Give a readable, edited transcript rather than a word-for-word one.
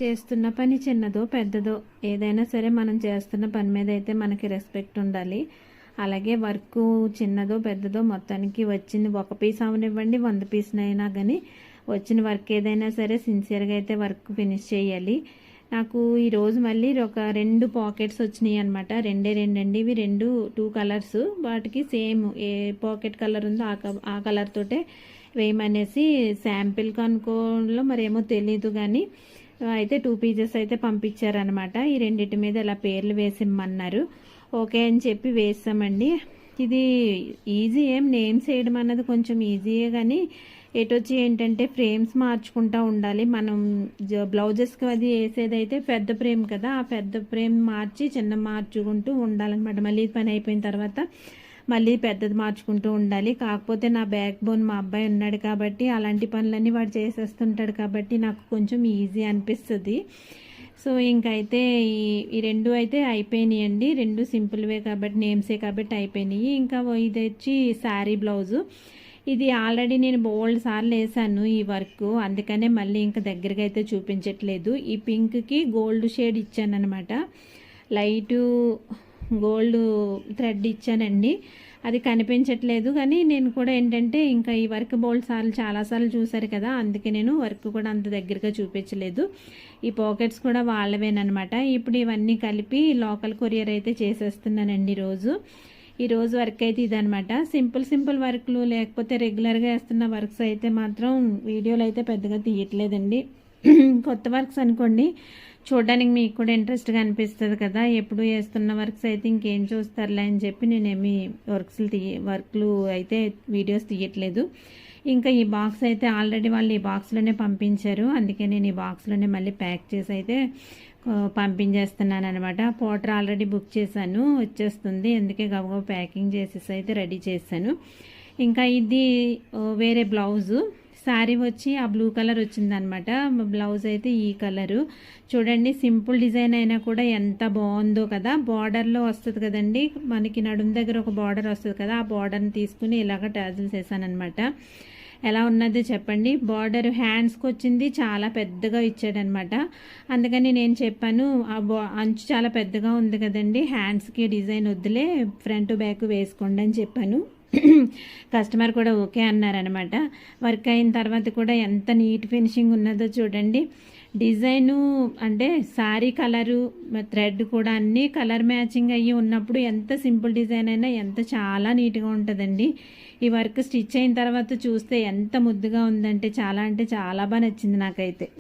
చేస్తున్న పని చిన్నదో పెద్దదో ఏదైనా సరే మనం చేస్తున్న పని మీద అయితే మనకి రెస్పెక్ట్ ఉండాలి. అలాగే వర్క్ చిన్నదో పెద్దదో మొత్తానికి వచ్చింది ఒక పీస్ అవనివ్వండి 100 పీస్నైనా కానీ వచ్చిన వర్క్ ఏదైనా సరే సిన్సియర్గా అయితే వర్క్ ఫినిష్ చేయాలి. నాకు ఈరోజు మళ్ళీ ఒక 2 పాకెట్స్ వచ్చినాయి అనమాట. రెండండి ఇవి 2 కలర్స్. వాటికి సేమ్ ఏ పాకెట్ కలర్ ఉందో ఆ కలర్ తోటే వేయమనేసి శాంపిల్కి అనుకోలో మరేమో తెలీదు కానీ అయితే 2 పీసెస్ అయితే పంపించారనమాట. ఈ రెండింటి మీద ఇలా పేర్లు వేసిమ్మన్నారు. ఓకే అని చెప్పి వేసామండి. ఇది ఈజీ ఏం నేమ్స్ వేయడం అన్నది కొంచెం ఈజీయే కానీ ఎటొచ్చి ఏంటంటే ఫ్రేమ్స్ మార్చుకుంటూ ఉండాలి. మనం బ్లౌజెస్కి అది వేసేదైతే పెద్ద ఫ్రేమ్ కదా, ఆ పెద్ద ఫ్రేమ్ మార్చి చిన్న మార్చుకుంటూ ఉండాలన్నమాట. మళ్ళీ పని అయిపోయిన తర్వాత మళ్ళీ పెద్దది మార్చుకుంటూ ఉండాలి. కాకపోతే నా బ్యాక్ బోన్ మా అబ్బాయి ఉన్నాడు కాబట్టి అలాంటి పనులన్నీ వాడు చేసేస్తుంటాడు కాబట్టి నాకు కొంచెం ఈజీ అనిపిస్తుంది. సో ఇంకైతే ఈ 2 అయితే అయిపోయినాయండి. 2 సింపుల్వే కాబట్టి నేమ్సే కాబట్టి అయిపోయినాయి. ఇంకా ఇది వచ్చి శారీ బ్లౌజు. ఇది ఆల్రెడీ నేను బోల్డ్ సార్లు వేసాను ఈ వర్క్, అందుకనే మళ్ళీ ఇంకా దగ్గరగా అయితే చూపించట్లేదు. ఈ పింక్కి గోల్డ్ షేడ్ ఇచ్చాను అనమాట. లైటు గోల్డ్ థ్రెడ్ ఇచ్చానండి. అది కనిపించట్లేదు కానీ నేను కూడా ఏంటంటే ఇంకా ఈ వర్క్ బోల్డ్ సార్లు చాలాసార్లు చూసారు కదా, అందుకే నేను వర్క్ కూడా అంత దగ్గరగా చూపించలేదు. ఈ పాకెట్స్ కూడా వాళ్ళవేనమాట. ఇప్పుడు ఇవన్నీ కలిపి లోకల్ కొరియర్ అయితే చేసేస్తున్నానండి ఈరోజు వర్క్ అయితే ఇదనమాట. సింపుల్ వర్క్లు లేకపోతే రెగ్యులర్గా వేస్తున్న వర్క్స్ అయితే మాత్రం వీడియోలు అయితే పెద్దగా తీయట్లేదండి. కొత్త వర్క్స్ అనుకోండి చూడడానికి మీకు కూడా ఇంట్రెస్ట్గా అనిపిస్తుంది కదా, ఎప్పుడు వేస్తున్న వర్క్స్ అయితే ఇంకేం చూస్తారులే అని చెప్పి నేనేమి వర్క్లు అయితే వీడియోస్ తీయట్లేదు. ఇంకా ఈ బాక్స్ అయితే ఆల్రెడీ వాళ్ళు ఈ బాక్స్లోనే పంపించారు, అందుకే నేను ఈ బాక్స్లోనే మళ్ళీ ప్యాక్ చేసి అయితే పంపించేస్తున్నాను అనమాట. పౌడర్ ఆల్రెడీ బుక్ చేశాను, వచ్చేస్తుంది, అందుకే గబగబా ప్యాకింగ్ చేసేసి అయితే రెడీ చేశాను. ఇంకా ఇది వేరే బ్లౌజు. శారీ వచ్చి ఆ బ్లూ కలర్ వచ్చిందనమాట. బ్లౌజ్ అయితే ఈ కలరు. చూడండి సింపుల్ డిజైన్ అయినా కూడా ఎంత బాగుందో కదా. బార్డర్లో వస్తుంది కదండి, మనకి నడుము దగ్గర ఒక బార్డర్ వస్తుంది కదా, ఆ బార్డర్ని తీసుకుని ఇలాగ టాజిల్స్ వేసానమాట. ఎలా ఉన్నది చెప్పండి. బార్డర్ హ్యాండ్స్కి వచ్చింది చాలా పెద్దగా ఇచ్చాడనమాట. అందుకని నేను చెప్పాను అంచు చాలా పెద్దగా ఉంది కదండి, హ్యాండ్స్కి డిజైన్ వద్దులే ఫ్రంట్ బ్యాక్ వేసుకోండి అని చెప్పాను. కస్టమర్ కూడా ఓకే అన్నారనమాట. వర్క్ అయిన తర్వాత కూడా ఎంత నీట్ ఫినిషింగ్ ఉన్నదో చూడండి. డిజైను అంటే శారీ కలరు థ్రెడ్ కూడా అన్నీ కలర్ మ్యాచింగ్ అయ్యి ఉన్నప్పుడు ఎంత సింపుల్ డిజైన్ అయినా ఎంత చాలా నీట్గా ఉంటుందండి. ఈ వర్క్ స్టిచ్ అయిన తర్వాత చూస్తే ఎంత ముద్దుగా ఉందంటే చాలా అంటే చాలా బాగా నచ్చింది నాకైతే.